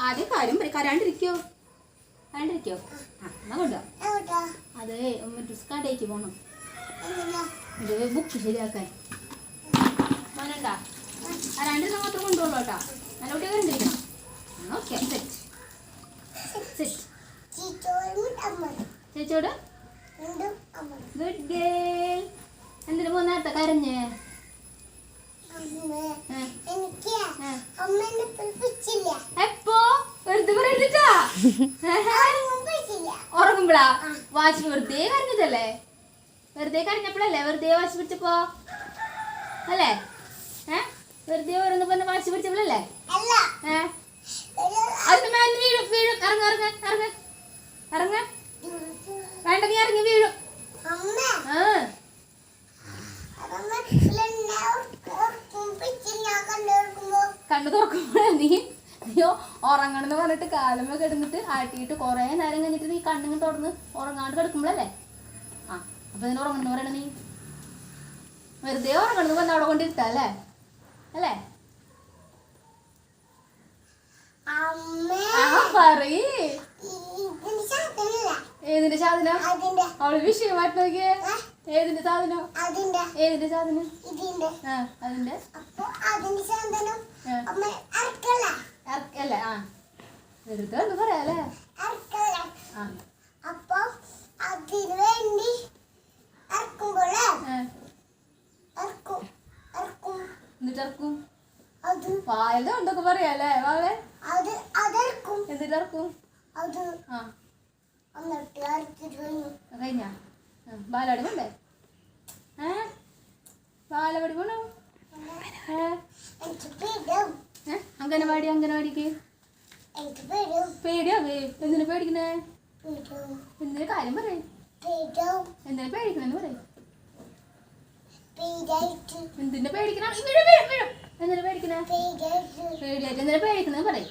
ആദ്യം കാര്യം പറയും. കരാണ്ടിരിക്കോ? കരാണ്ടിരിക്കോ? ആ എന്നാ കൊണ്ടുവാ. അത് കടയ്ക്ക് പോണം. ഇത് ബുക്ക് ശരിയാക്കാൻ മോനുണ്ടാ. കരാണ്ടിരുന്ന മാത്രം കൊണ്ടുപോകുള്ളൂ കേട്ടോ. നല്ല കുട്ടിയെ കണ്ടിരിക്കണം. Okay set set. ചേച്ചോട് ഗുഡ് ഗേൾ. എന്തിനു പോ നേരത്തെ കരഞ്ഞേ? എപ്പോ വെറുതെ പറയണ്ടാ? ഉറങ്ങുമ്പോളാ? വാശി വെറുതെ കരഞ്ഞതല്ലേ? വെറുതെ കരഞ്ഞപ്പോഴല്ലേ? വെറുതെ വാശി പിടിച്ചപ്പോ അല്ലേ? വെറുതെ ഓരോന്ന് പറഞ്ഞ വാശി പിടിച്ചപ്പോഴല്ലേ? അതിന് മേലെ വീഴും വീഴും. ഇറങ്ങ ഇറങ്ങ ഇറങ്ങ ഇറങ്ങ. വേണ്ട നീ ഇറങ്ങി വീഴും. കണ്ണു തുറക്കുമ്പോഴേ നീയോ ഉറങ്ങണമെന്ന് പറഞ്ഞിട്ട് കാലമ്മ കിടന്നിട്ട് ആട്ടിയിട്ട് കുറെ നേരം കഴിഞ്ഞിട്ട് നീ കണ്ണിങ്ങനെ തുറന്ന് ഉറങ്ങാണ്ട് കിടക്കുമ്പോഴല്ലേ? ആ അപ്പൊ ഇതിന് ഉറങ്ങണമെന്ന് പറയണ നീ? വെറുതെ ഉറങ്ങണമെന്ന് പറഞ്ഞ അവിടെ കൊണ്ടിരുത്താ അല്ലേ? അല്ലേ? പറയ്. ഏതിന്റെ സാധനം? അവള് വിഷയം മാറ്റി നോക്കിയേ. ഏതിന്റെ സാധനം? ഏതിന്റെ സാധനം? അതിന്റെ അല്ലേ? ആ വെറുതെ ഒന്ന് പറയാല്ലേ? അപ്പൊ അതിന് വേണ്ടി എന്നിട്ട് ഇറക്കും. വായന്റെ എന്തൊക്കെ പറയാല്ലേ? വാവേ എന്നിട്ട് ഇറക്കും. കഴിഞ്ഞ ബാലവാടി പോണ്ടേ? ബാലവാടി പോണോ? അംഗനവാടി അംഗനവാടിക്ക് പേടിയാവേ? എന്തിനാ പേടിക്കണേ? എന്തിനാ കാര്യം പറയും? എന്തിനാ പേടിക്കണെന്ന് പറയും? എന്തിനാ പേടിക്കണ? എന്തിനാ പേടിക്കണേ? പേടിയായിട്ട് എന്തിനാ പേടിക്കണെന്ന് പറയും?